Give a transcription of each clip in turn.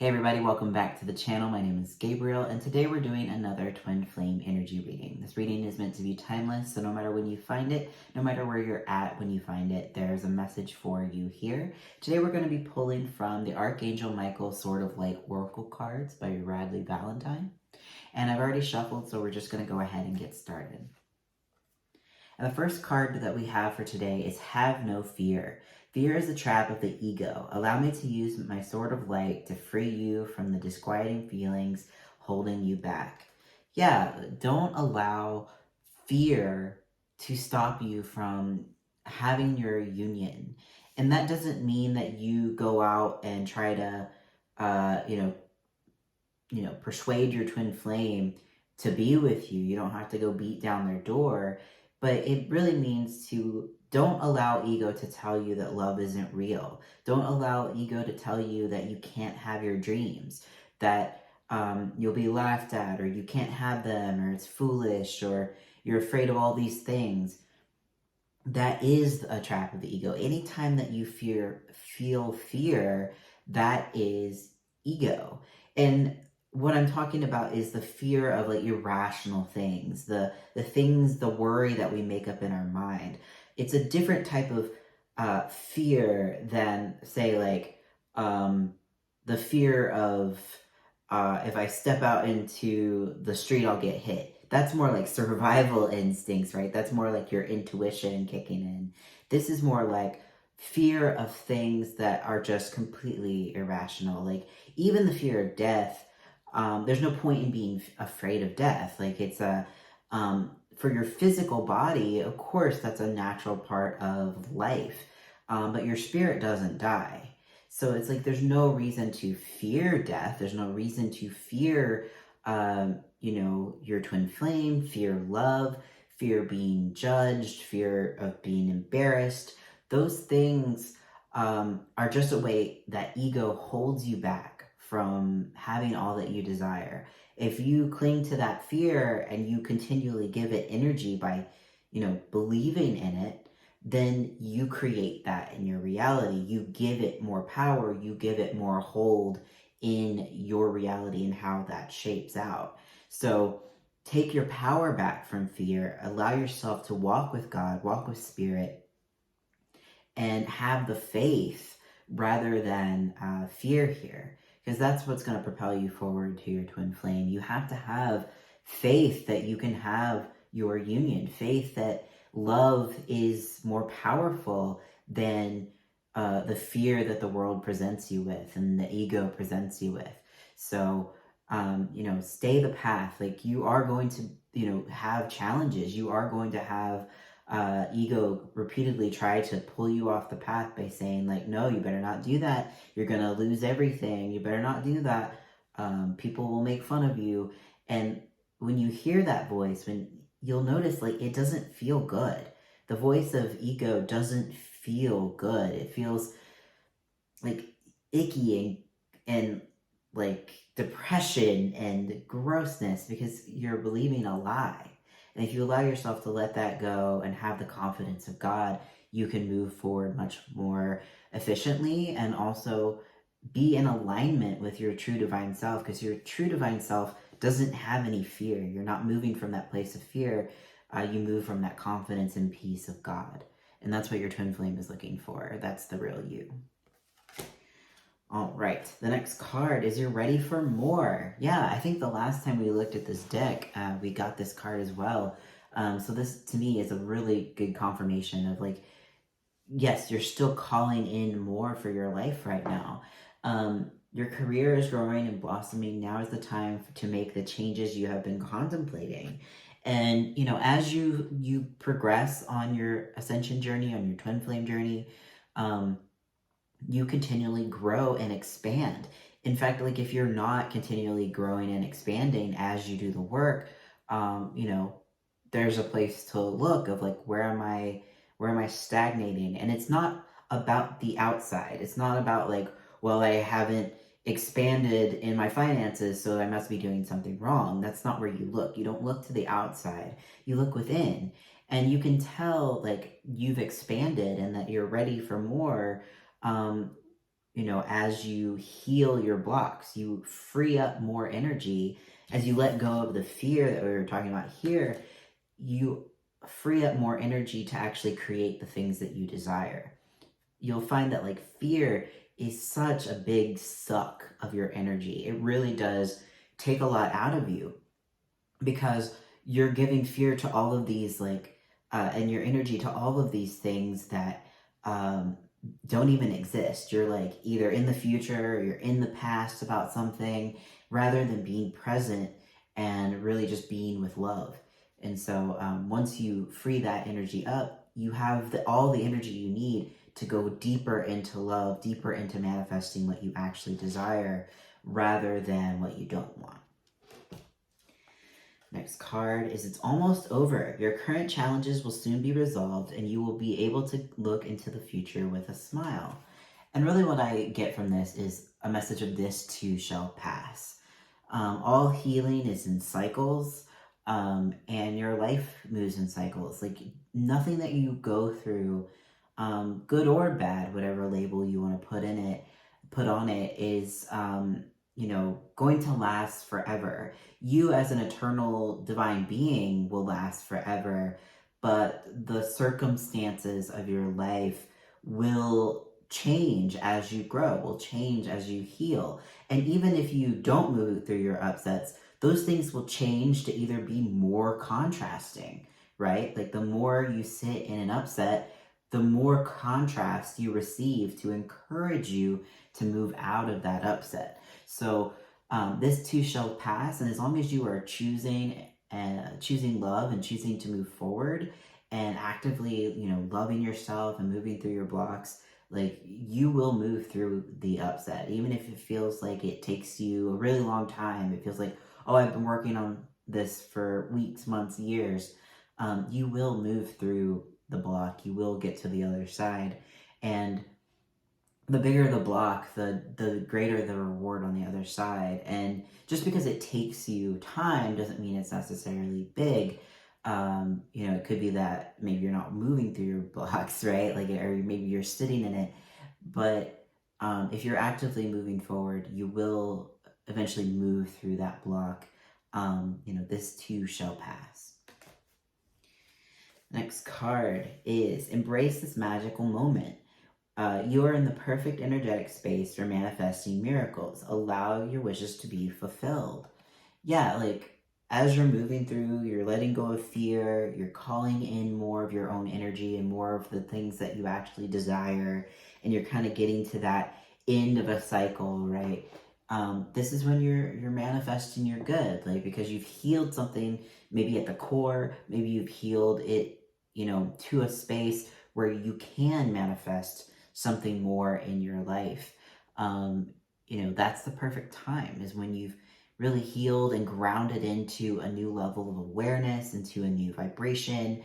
Hey everybody, welcome back to the channel. My name is Gabriel, and today we're doing another twin flame energy reading. This reading is meant to be timeless, so no matter when you find it, no matter where you're at when you find it, there's a message for you here. Today we're going to be pulling from the Archangel Michael Sword of Light Oracle cards by Radley Valentine. And I've already shuffled, so we're just going to go ahead and get started. And the first card that we have for today is Have No Fear. Fear is a trap of the ego. Allow me to use my sword of light to free you from the disquieting feelings holding you back. Yeah, don't allow fear to stop you from having your union. And that doesn't mean that you go out and try to, persuade your twin flame to be with you. You don't have to go beat down their door. But it really means to don't allow ego to tell you that love isn't real. Don't allow ego to tell you that you can't have your dreams, that you'll be laughed at, or you can't have them, or it's foolish, or you're afraid of all these things. That is a trap of the ego. Anytime that you feel fear, that is ego. And what I'm talking about is the fear of like irrational things, the things, the worry that we make up in our mind. It's a different type of fear than, say, like the fear of if I step out into the street, I'll get hit. That's more like survival instincts, right? That's more like your intuition kicking in. This is more like fear of things that are just completely irrational. Like even the fear of death. There's no point in being afraid of death. Like it's for your physical body, of course, that's a natural part of life. But your spirit doesn't die. So it's like there's no reason to fear death. There's no reason to fear, your twin flame, fear love, fear being judged, fear of being embarrassed. Those things are just a way that ego holds you back from having all that you desire. If you cling to that fear and you continually give it energy by, believing in it, then you create that in your reality. You give it more power, you give it more hold in your reality and how that shapes out. So take your power back from fear, allow yourself to walk with God, walk with spirit, and have the faith rather than fear here. Because that's what's going to propel you forward to your twin flame. You have to have faith that you can have your union, faith that love is more powerful than the fear that the world presents you with and the ego presents you with. So, stay the path. Like you are going to, have challenges. You are going to have ego repeatedly try to pull you off the path by saying like, no, you better not do that. You're going to lose everything. You better not do that. People will make fun of you. And when you hear that voice, when you'll notice like it doesn't feel good. The voice of ego doesn't feel good. It feels like icky and like depression and grossness because you're believing a lie. And if you allow yourself to let that go and have the confidence of God, you can move forward much more efficiently and also be in alignment with your true divine self, because your true divine self doesn't have any fear. You're not moving from that place of fear. You move from that confidence and peace of God. And that's what your twin flame is looking for. That's the real you. All right, the next card is you're ready for more. Yeah, I think the last time we looked at this deck, we got this card as well. So this, to me, is a really good confirmation of like, yes, you're still calling in more for your life right now. Your career is growing and blossoming. Now is the time to make the changes you have been contemplating. And, as you progress on your ascension journey, on your twin flame journey, you continually grow and expand. In fact, like if you're not continually growing and expanding as you do the work, there's a place to look of like, where am I stagnating? And it's not about the outside. It's not about like, well, I haven't expanded in my finances, so I must be doing something wrong. That's not where you look. You don't look to the outside. You look within. And you can tell like you've expanded and that you're ready for more as you heal your blocks, you free up more energy. As you let go of the fear that we were talking about here, you free up more energy to actually create the things that you desire. You'll find that like fear is such a big suck of your energy. It really does take a lot out of you, because you're giving fear to all of these and your energy to all of these things that don't even exist. You're like either in the future or you're in the past about something, rather than being present and really just being with love. And so once you free that energy up, you have all the energy you need to go deeper into love, deeper into manifesting what you actually desire, rather than what you don't want. Next card is It's Almost Over. Your current challenges will soon be resolved, and you will be able to look into the future with a smile. And really what I get from this is a message of this too shall pass. All healing is in cycles, and your life moves in cycles. Like nothing that you go through, good or bad, whatever label you want to put on it, is going to last forever. You as an eternal divine being will last forever, but the circumstances of your life will change as you grow, will change as you heal. And even if you don't move through your upsets, those things will change to either be more contrasting, right? Like the more you sit in an upset, the more contrast you receive to encourage you to move out of that upset. So this too shall pass, and as long as you are choosing love and choosing to move forward and actively, loving yourself and moving through your blocks, like you will move through the upset, even if it feels like it takes you a really long time. It feels like, oh, I've been working on this for weeks, months, years. You will move through the block. You will get to the other side, and the bigger the block, the greater the reward on the other side. And just because it takes you time doesn't mean it's necessarily big. It could be that maybe you're not moving through your blocks, right? Or maybe you're sitting in it. But if you're actively moving forward, you will eventually move through that block. This too shall pass. Next card is Embrace This Magical Moment. You are in the perfect energetic space for manifesting miracles. Allow your wishes to be fulfilled. Yeah, as you're moving through, you're letting go of fear, you're calling in more of your own energy and more of the things that you actually desire, and you're kind of getting to that end of a cycle, right? This is when you're manifesting your good, because you've healed something, maybe at the core, maybe you've healed it, to a space where you can manifest something more in your life. That's the perfect time, is when you've really healed and grounded into a new level of awareness, into a new vibration.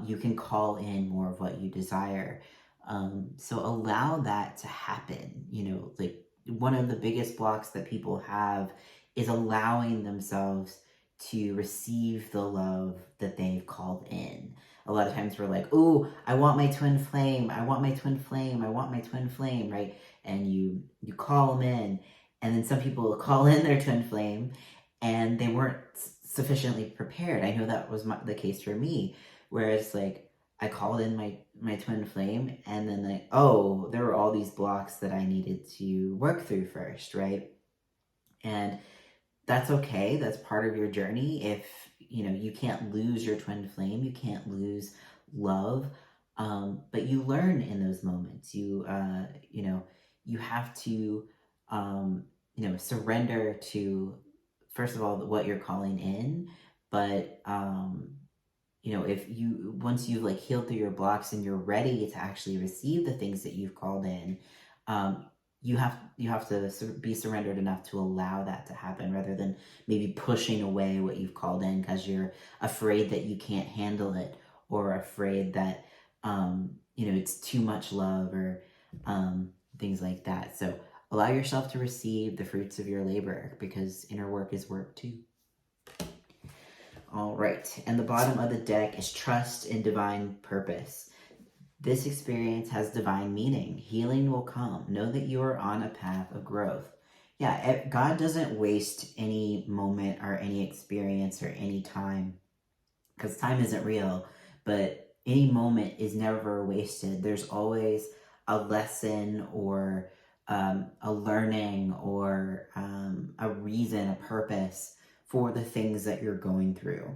You can call in more of what you desire. So allow that to happen. One of the biggest blocks that people have is allowing themselves to receive the love that they've called in. A lot of times we're like, oh, I want my twin flame. I want my twin flame. I want my twin flame, right? And you call them in. And then some people call in their twin flame and they weren't sufficiently prepared. I know that was the case for me, whereas I called in my twin flame, and then there were all these blocks that I needed to work through first, right? And that's okay. That's part of your journey. If you can't lose your twin flame, you can't lose love, but you learn in those moments. You have to surrender to, first of all, what you're calling in, but once you've healed through your blocks and you're ready to actually receive the things that you've called in, you have to be surrendered enough to allow that to happen, rather than maybe pushing away what you've called in because you're afraid that you can't handle it, or afraid that it's too much love, or things like that. So allow yourself to receive the fruits of your labor, because inner work is work too. All right, and the bottom of the deck is Trust in Divine Purpose. This experience has divine meaning. Healing will come. Know that you are on a path of growth. Yeah, God doesn't waste any moment or any experience or any time, because time isn't real, but any moment is never wasted. There's always a lesson or a learning or a reason, a purpose for the things that you're going through.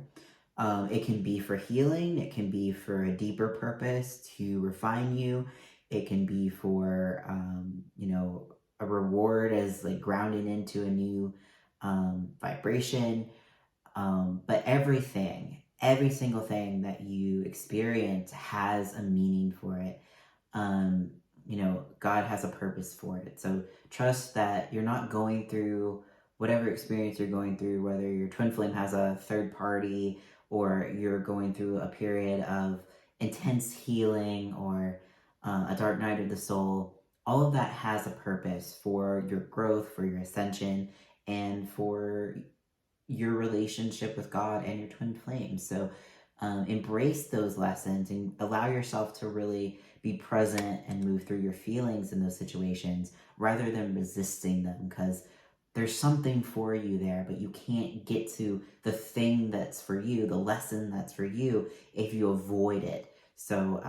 It can be for healing. It can be for a deeper purpose to refine you. It can be for, a reward as like grounding into a new vibration. But every single thing that you experience has a meaning for it. God has a purpose for it. So trust that you're not going through whatever experience you're going through, whether your twin flame has a third party or you're going through a period of intense healing or a dark night of the soul. All of that has a purpose for your growth, for your ascension, and for your relationship with God and your twin flame. So embrace those lessons and allow yourself to really be present and move through your feelings in those situations rather than resisting them, because there's something for you there, but you can't get to the thing that's for you, the lesson that's for you, if you avoid it. So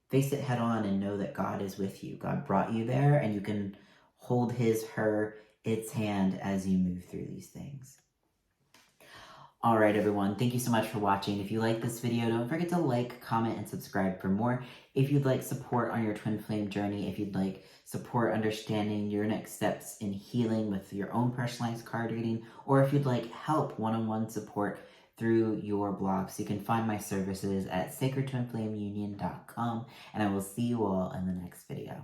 face it head on and know that God is with you. God brought you there, and you can hold his, her, its hand as you move through these things. All right, everyone. Thank you so much for watching. If you like this video, don't forget to like, comment, and subscribe for more. If you'd like support on your twin flame journey, if you'd like support understanding your next steps in healing with your own personalized card reading, or if you'd like help one-on-one support through your blogs, you can find my services at SacredTwinFlameUnion.com, and I will see you all in the next video.